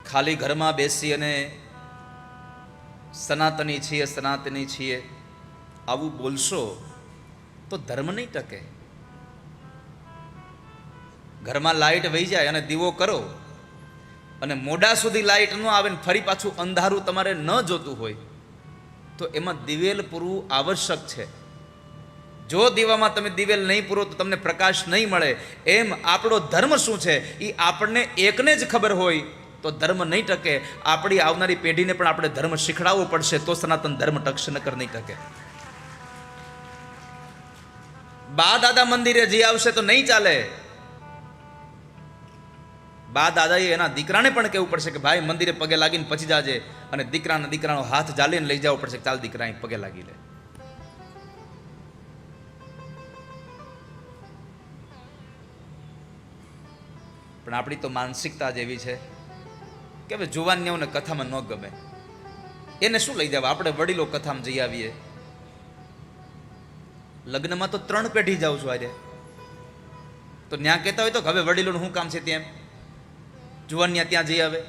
ખાલી ઘરમાં બેસી અને સનાતની છીએ આવું બોલશો તો ધર્મ નહીં ટકે. ઘરમાં લાઈટ વહી જાય અને દીવો કરો અને મોડા સુધી લાઈટ ન આવે ને ફરી પાછું અંધારું તમારે ન જોતું હોય તો એમાં દિવેલ પૂરવું આવશ્યક છે. જો દીવામાં તમે દિવેલ નહીં પૂરો તો તમને પ્રકાશ નહીં મળે. એમ આપણો ધર્મ શું છે એ આપણને એકને જ ખબર હોય તો ધર્મ નહીં ટકે. આપણી આવનારી પેઢીને પણ આપણે ધર્મ શીખડાવવો પડશે તો સનાતન ધર્મ ટકશે, નકર નહીં ટકે. બા દાદા મંદિરે જઈ આવશે તો નહીં ચાલે. બા દાદાએ એના દીકરાને પણ કહેવું પડશે કે ભાઈ મંદિરે પગે લાગીને પછી જાજે, અને દીકરાનો હાથ ઝાલીને લઈ જવો પડશે, ચાલ દીકરા અહીં પગે લાગી લે. પણ આપણી તો માનસિકતા જ એવી છે કે હવે જુવાનીઓને કથામાં ન ગમે, એને શું લઈ જવા, આપણે વડીલો કથામાં જઈ આવીએ. લગ્નમાં તો 3 પેઢી જાઉં છું આજે, તો ત્યાં કહેતા હોય તો હવે વડીલોનું શું કામ છે, ત્યાં જુવાનિયા ત્યાં જઈ આવે.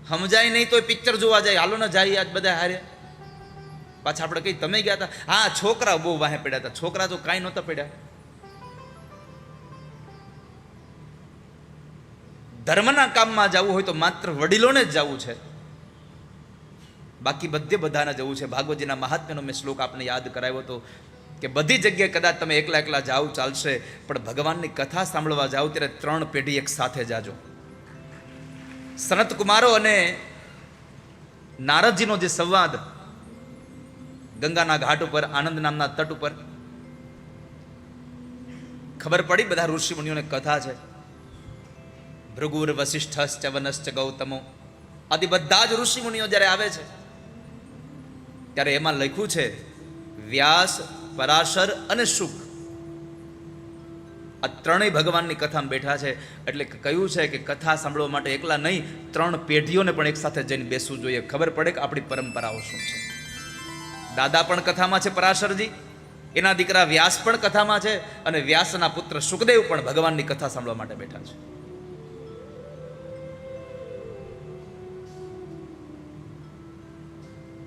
સમજાય નહીં તો પિક્ચર જોવા જાય, હાલો ને જાય આજ બધા હારે. પાછા આપણે કઈ તમે ગયા હતા, હા છોકરા બહુ વાહે પડ્યા હતા. છોકરા તો કાંઈ નહોતા પડ્યા. ધર્મના કામમાં જવું હોય તો માત્ર વડીલોને જ જવું છે, બાકી બધાને જવું છે. ભાગવતજીના મહાત્મ્યનો મેં શ્લોક આપને યાદ કરાવ્યો હતો કે બધી જગ્યાએ કદાચ તમે એકલા જાઓ ચાલશે, પણ ભગવાનની કથા સાંભળવા જાઓ ત્યારે 3 પેઢી એક સાથે જાજો. સનત કુમારો અને નારદજીનો જે સંવાદ ગંગાના ઘાટ ઉપર, આનંદ નામના તટ ઉપર, ખબર પડી બધા ઋષિ મુનિઓને કથા છે. ભૃગુર વસિષ્ઠશ્ચ વનશ્ચ ગૌતમો આદિ બધા જ ઋષિ મુનિઓ જ્યારે આવે છે ત્યારે એમાં લખ્યું છે વ્યાસ, પરાશર અને શુક આ ત્રણેય ભગવાનની કથામાં બેઠા છે. એટલે કહ્યું છે કે કથા સાંભળવા માટે એકલા નહીં, 3 પેઢીઓને પણ એક સાથે જઈને બેસવું જોઈએ. ખબર પડે કે આપણી પરંપરાઓ શું છે. દાદા પણ કથામાં છે પરાશરજી, એના દીકરા વ્યાસ પણ કથામાં છે, અને વ્યાસના પુત્ર સુખદેવ પણ ભગવાનની કથા સાંભળવા માટે બેઠા છે.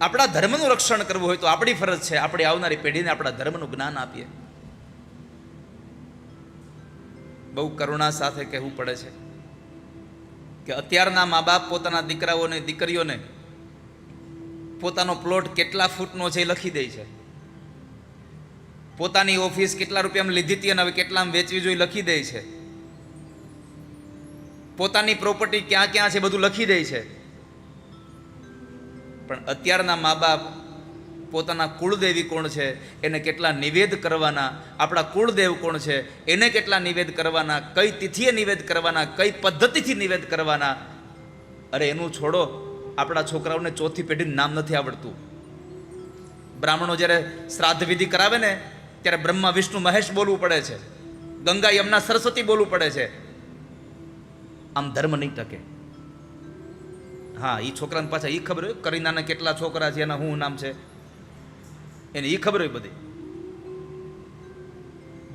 આપણા ધર્મનું રક્ષણ કરવું હોય તો આપણી ફરજ છે આપણે આવનારી પેઢીને આપણા ધર્મનું જ્ઞાન આપીએ. બહુ કરુણા સાથે કહેવું પડે છે કે અત્યારના મા બાપ પોતાના દીકરાઓને દીકરીઓને પોતાનો પ્લોટ કેટલા ફૂટનો છે એ લખી દે છે, પોતાની ઓફિસ કેટલા રૂપિયામાં લીધી હતી અને હવે કેટલામાં વેચવી જોઈએ લખી દે છે, પોતાની પ્રોપર્ટી ક્યાં ક્યાં છે બધું લખી દે છે. પણ અત્યારના મા બાપ પોતાના કુળદેવી કોણ છે એને કેટલા નિવેદ કરવાના, આપણા કુળદેવ કોણ છે એને કેટલા નિવેદ કરવાના, કઈ તિથિએ નિવેદ કરવાના, કઈ પદ્ધતિથી નિવેદ કરવાના, અરે એનું છોડો. આપણા છોકરાઓને 4થી પેઢીનું નામ નથી આવડતું. બ્રાહ્મણો જ્યારે શ્રાદ્ધ વિધિ કરાવે ને ત્યારે બ્રહ્મા વિષ્ણુ મહેશ બોલવું પડે છે, ગંગા યમુના સરસ્વતી બોલવું પડે છે. આમ ધર્મ નહીં ટકે. હા, એ છોકરાને પાછા એ ખબર હોય કરીનાના કેટલા છોકરા છે, એના શું નામ છે એને એ ખબર હોય બધી.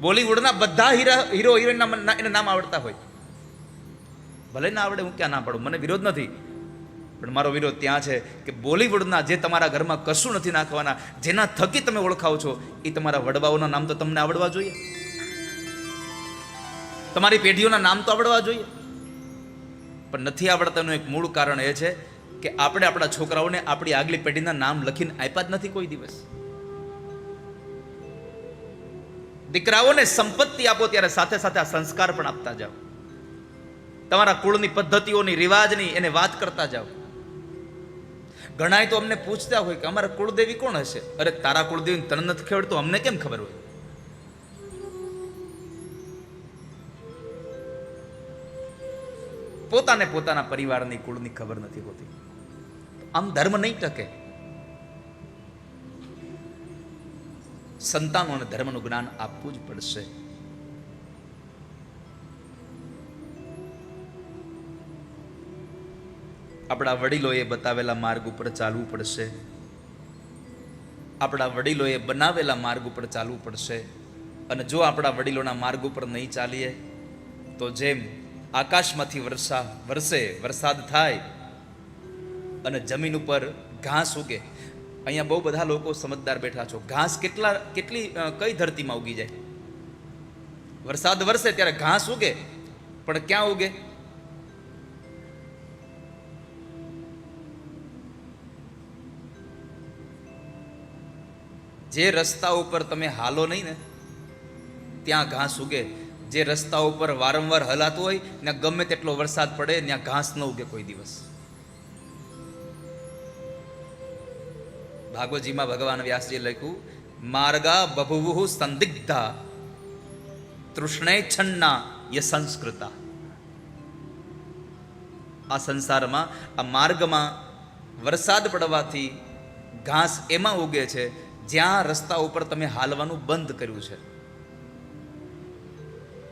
બોલીવુડના બધા હીરો હિરોઈનના એને નામ આવડતા હોય. ભલે ના આવડે, હું ક્યાં ના પાડું, મને વિરોધ નથી, પણ મારો વિરોધ ત્યાં છે કે બોલીવુડના જે તમારા ઘરમાં કશું નથી નાખવાના, જેના થકી તમે ઓળખાવ છો એ તમારા વડવાઓના નામ તો તમને આવડવા જોઈએ, તમારી પેઢીઓના નામ તો આવડવા જોઈએ. પણ નથી આવડતાનું એક મૂળ કારણ એ છે કે આપણે આપણા છોકરાઓને આપણી આગલી પેઢીના નામ લખીને આપ્યા જ નથી કોઈ દિવસ. દીકરાઓને સંપત્તિ આપો ત્યારે સાથે સાથે આ સંસ્કાર પણ આપતા જાઓ. તમારા કુળની પદ્ધતિઓની, રિવાજની એને વાત કરતા જાઓ. ઘણાય તો અમને પૂછતા હોય કે અમારા કુળદેવી કોણ હશે. અરે તારા કુળદેવી તને નથી ખબર તો અમને કેમ ખબર હોય? પોતાને પોતાના પરિવારની કુળની ખબર નથી હોતી. આમ ધર્મ નહીં ટકે. સંતાનોને ધર્મનું જ્ઞાન આપવું જ પડશે. આપણા વડીલોએ બતાવેલા માર્ગ ઉપર ચાલવું પડશે, આપણા વડીલોએ બનાવેલા માર્ગ ઉપર ચાલવું પડશે. અને જો આપણા વડીલોના માર્ગ ઉપર નહીં ચાલીએ તો જેમ આકાશમાંથી વરસે, વરસાદ થાય અને જમીન ઉપર ઘાસ ઉગે. અહીંયા બહુ બધા લોકો સમજદાર બેઠા છો. ઘાસ કેટલી કઈ ધરતીમાં ઉગી જાય? વરસાદ વરસે ત્યારે ઘાસ ઉગે, પણ ક્યાં ઉગે? જે રસ્તા ઉપર તમે હાલો નહીં ને ત્યાં ઘાસ ઉગે. જે રસ્તા ઉપર વારંવાર હલાતું હોય ને ગમે તેટલો વરસાદ પડે ત્યાં ઘાસ ન ઉગે કોઈ દિવસ. ભાગવતજીમાં ભગવાન વ્યાસજી લખ્યું, માર્ગા બભુવુ સંદિગ્ધા તૃષ્ણે છન્ના યસંસ્કૃતા. આ સંસારમાં આ માર્ગમાં વરસાદ પડવાથી ઘાસ એમાં ઉગે છે જ્યાં રસ્તા ઉપર તમે હાલવાનું બંધ કર્યું છે.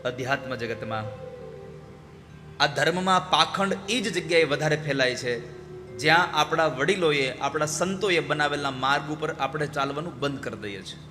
અધ્યાત્મ જગતમાં આ ધર્મમાં પાખંડ એ જ જગ્યાએ વધારે ફેલાય છે જ્યાં આપણા વડીલોએ, આપણા સંતોએ બનાવેલા માર્ગ ઉપર આપણે ચાલવાનું બંધ કરી દઈએ છીએ.